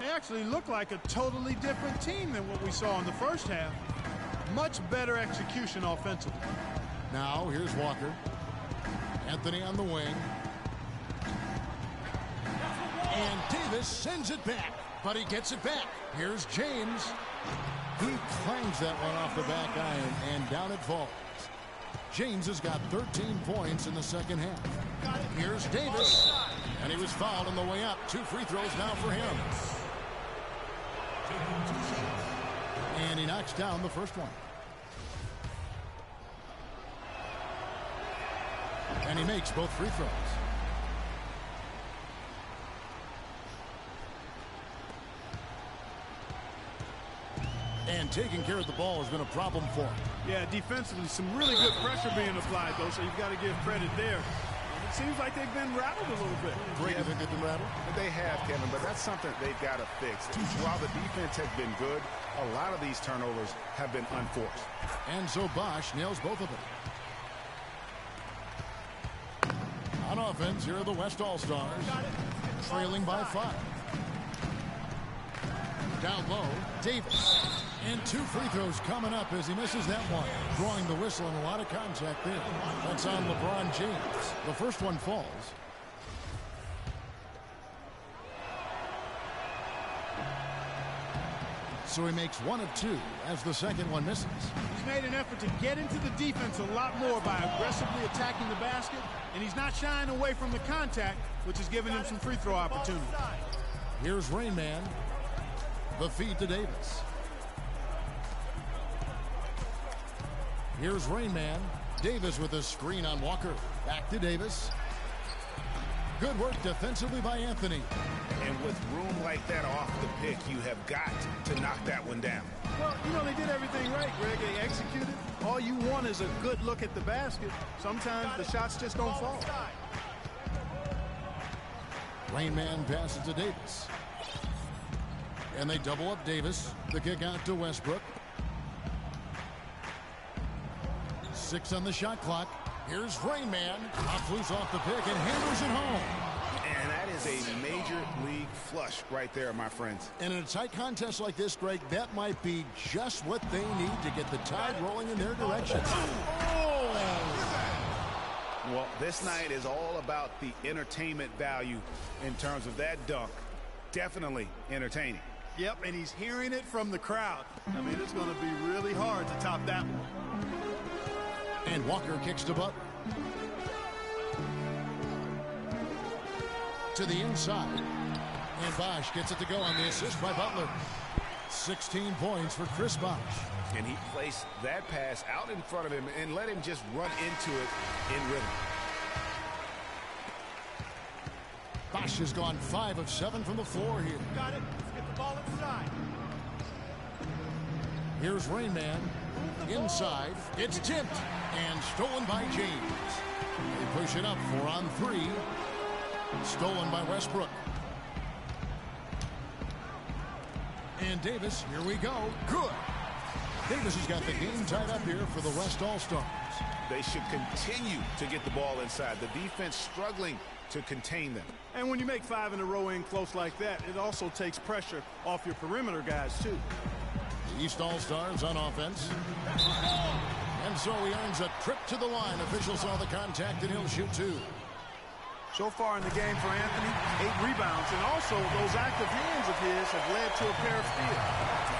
They actually look like a totally different team than what we saw in the first half. Much better execution offensively. Now, here's Walker. Anthony on the wing. And Davis sends it back, but he gets it back. Here's James. He clangs that one off the back iron, and down it falls. James has got 13 points in the second half. Here's Davis, and he was fouled on the way up. 2 free throws now for him. And he knocks down the first one. And he makes both free throws. And taking care of the ball has been a problem for him. Yeah, defensively, some really good pressure being applied, though, so you've got to give credit there. It seems like they've been rattled a little bit. Great, you think they've been rattled? They have, Kevin, but that's something they've got to fix. While the defense has been good, a lot of these turnovers have been unforced. And so Bosh nails both of them. On offense, here are the West All-Stars, trailing by 5. Down low, Davis. And 2 free throws coming up as he misses that one. Drawing the whistle and a lot of contact there. That's on LeBron James. The first one falls. So he makes 1 of 2 as the second one misses. He's made an effort to get into the defense a lot more by aggressively attacking the basket, and he's not shying away from the contact, which is giving him some free throw opportunities. Here's Rain Man. The feed to Davis. Here's Rain Man. Davis with a screen on Walker. Back to Davis. Good work defensively by Anthony. And with room like that off the pick, you have got to knock that one down. Well, you know, they did everything right, Greg. They executed. All you want is a good look at the basket. Sometimes the shots just don't fall. Rain Man passes to Davis. And they double up Davis. The kick out to Westbrook. 6 on the shot clock. Here's Rain Man. Off loose off the pick and hammers it home. And that is a major league flush right there, my friends. And in a tight contest like this, Greg, that might be just what they need to get the tide rolling in their direction. Well, this night is all about the entertainment value in terms of that dunk. Definitely entertaining. Yep, and he's hearing it from the crowd. I mean, it's going to be really hard to top that one. And Walker kicks to Butler. To the inside. And Bosh gets it to go on the assist by Butler. 16 points for Chris Bosh. And he placed that pass out in front of him and let him just run into it in rhythm. Bosh has gone 5 of 7 from the floor here. Got it. Let's get the ball inside. Here's Rain Man. Inside. It's tipped. And stolen by James. They push it up 4 on 3. Stolen by Westbrook. And Davis, here we go. Good. Davis has got the game tied up here for the West All-Stars. They should continue to get the ball inside. The defense struggling to contain them. And when you make 5 in a row in close like that, it also takes pressure off your perimeter guys, too. The East All-Stars on offense. And so he earns a trip to the line. Officials saw the contact, and he'll shoot 2. So far in the game for Anthony, 8 rebounds, and also those active hands of his have led to a pair of steals.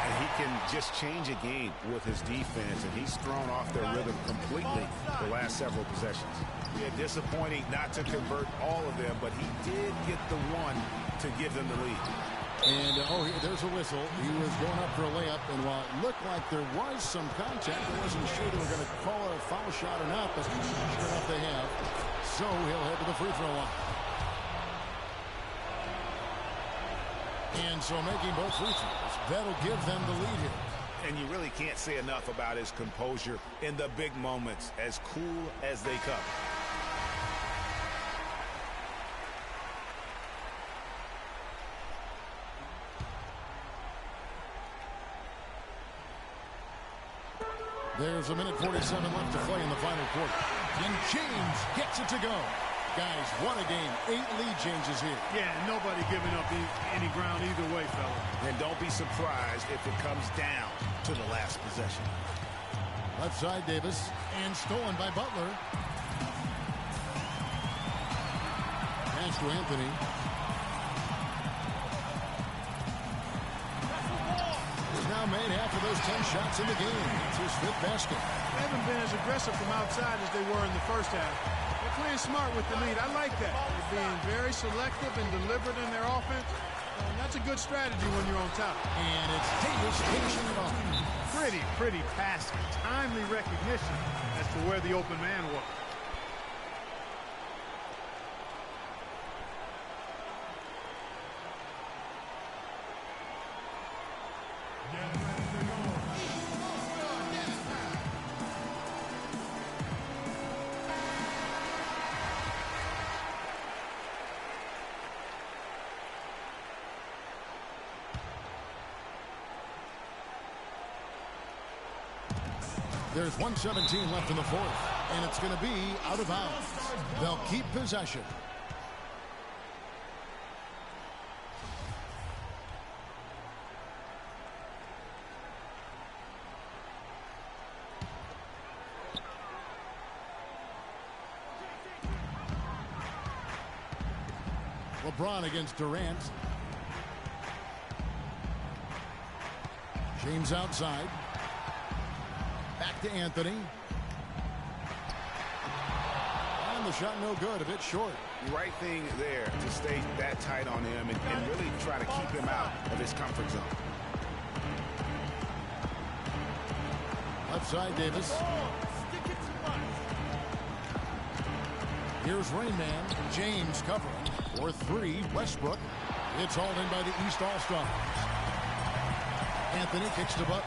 And he can just change a game with his defense, and he's thrown off their rhythm completely the last several possessions. Yeah, disappointing not to convert all of them, but he did get the one to give them the lead. And, there's a whistle. He was going up for a layup, and while it looked like there was some contact, I wasn't sure they were going to call a foul shot or not, but sure enough they have. So he'll head to the free throw line. And so making both free throws, that'll give them the lead here. And you really can't say enough about his composure in the big moments, as cool as they come. There's a minute 47 left to play in the final quarter. And James gets it to go. Guys, what a game. 8 lead changes here. Yeah, nobody giving up any ground either way, fella. And don't be surprised if it comes down to the last possession. Left side, Davis. And stolen by Butler. Pass to Anthony. He's now made half of those 10 shots in the game. It's his 5th basket. They haven't been as aggressive from outside as they were in the first half. They're playing smart with the lead. I like that. They're being very selective and deliberate in their offense. And that's a good strategy when you're on top. And it's Davis finishing it off. Pretty passing. Timely recognition as to where the open man was. There's 1:17 left in the 4th, and it's going to be out of bounds. They'll keep possession. LeBron against Durant. James outside. Back to Anthony. And the shot no good, a bit short. Right thing there to stay that tight on him and really try to keep him out of his comfort zone. Left side, Davis. Here's Rain Man. James covering. For three, Westbrook. It's hauled in by the East All-Stars. Anthony kicks the butt.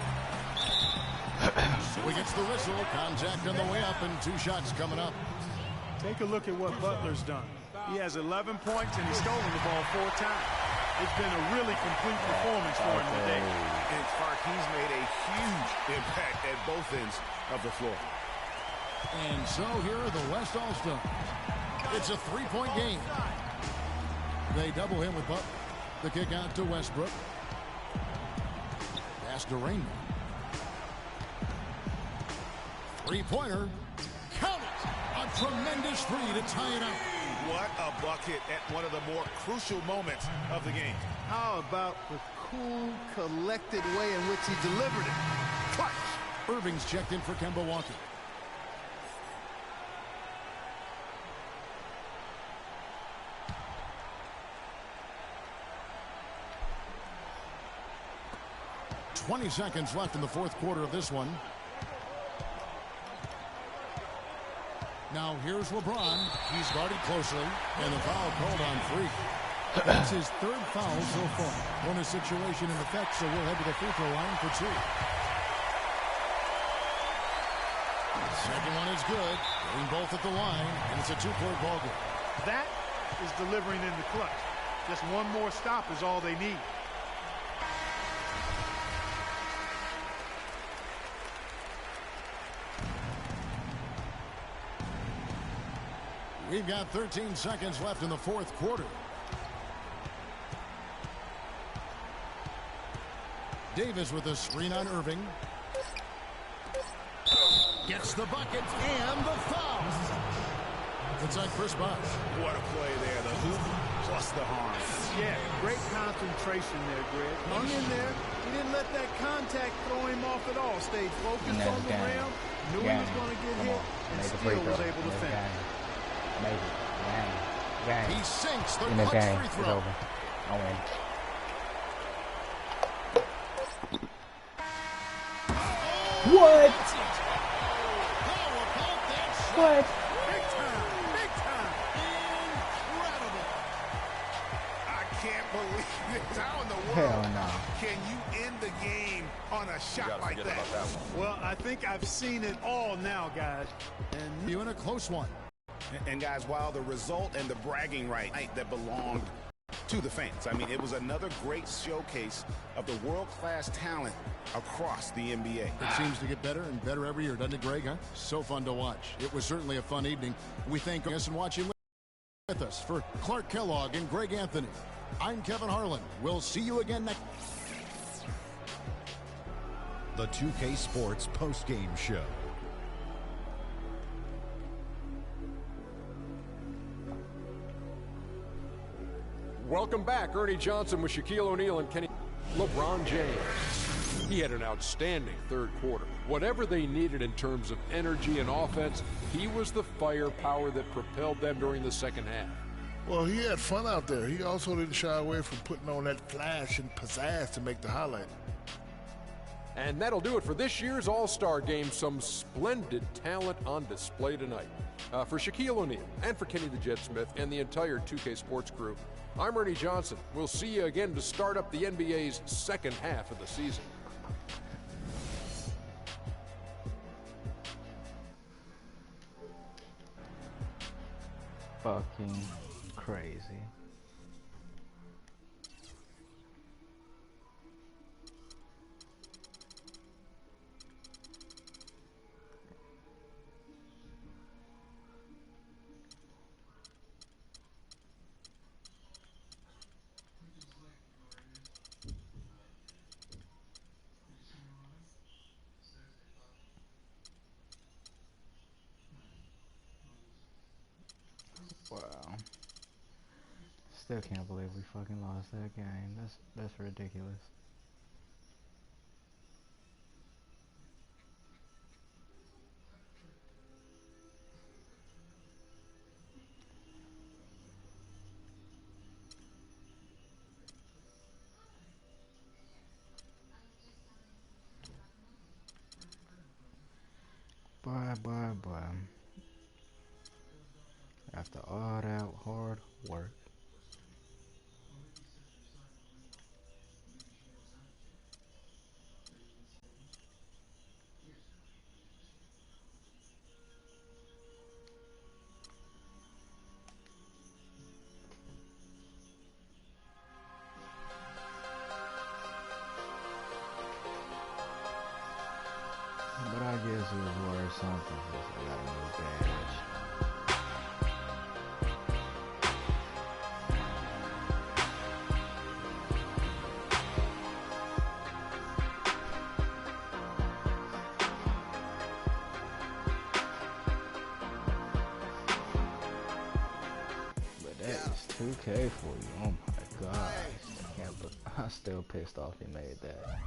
So he gets the whistle. Contact on the way up and 2 shots coming up. Take a look at what Butler's done. He has 11 points and he's stolen the ball 4 times. It's been a really complete performance for him today. And Clark, he's made a huge impact at both ends of the floor. And so here are the West All-Stars. It's a 3-point game. They double him with Butler. The kick out to Westbrook. Pass to Rain. 3-pointer. Count it! A tremendous 3 to tie it up. What a bucket at one of the more crucial moments of the game. How about the cool, collected way in which he delivered it? Clutch! Irving's checked in for Kemba Walker. .20 seconds left in the 4th quarter of this one. Now here's LeBron. He's guarded closely, and the foul called on Freak. That's his 3rd foul so far. Bonus situation in effect, so we'll head to the free throw line for 2. The second one is good. Getting both at the line, and it's a 2-point ball game. That is delivering in the clutch. Just one more stop is all they need. We've got 13 seconds left in the 4th quarter. Davis with a screen on Irving. Gets the bucket and the foul. Inside Chris Bosh. What a play there. The hoop plus the harm. Yeah, great concentration there, Greg. Hung in there. He didn't let that contact throw him off at all. Stayed focused on the rim. Knew he was going to get hit and still was able to finish. Amazing. Game. He sinks the In the clutch game. free It's throw. over. I win. What? What? Big time. Big time. Incredible. I can't believe this. How in the world Hell no. can you end the game on a shot like that? Well, I think I've seen it all now, guys. And You in a close one. And guys, while the result and the bragging right that belonged to the fans, I mean, it was another great showcase of the world-class talent across the NBA. It seems to get better and better every year, doesn't it, Greg? Huh? So fun to watch. It was certainly a fun evening. We thank you and watching with us. For Clark Kellogg and Greg Anthony, I'm Kevin Harlan. We'll see you again next. The 2K Sports postgame show. Welcome back. Ernie Johnson with Shaquille O'Neal and Kenny. LeBron James. He had an outstanding 3rd quarter. Whatever they needed in terms of energy and offense, he was the firepower that propelled them during the 2nd half. Well, he had fun out there. He also didn't shy away from putting on that flash and pizzazz to make the highlight. And that'll do it for this year's All-Star Game. Some splendid talent on display tonight. For Shaquille O'Neal and for Kenny the Jet Smith and the entire 2K Sports crew, I'm Ernie Johnson. We'll see you again to start up the NBA's 2nd half of the season. Fucking crazy. Wow. Still can't believe we fucking lost that game. That's ridiculous. Boy. After all that hard work. But I guess it was worth something because I got a new badge. But that is 2K for you. Oh my gosh. I'm still pissed off he made that.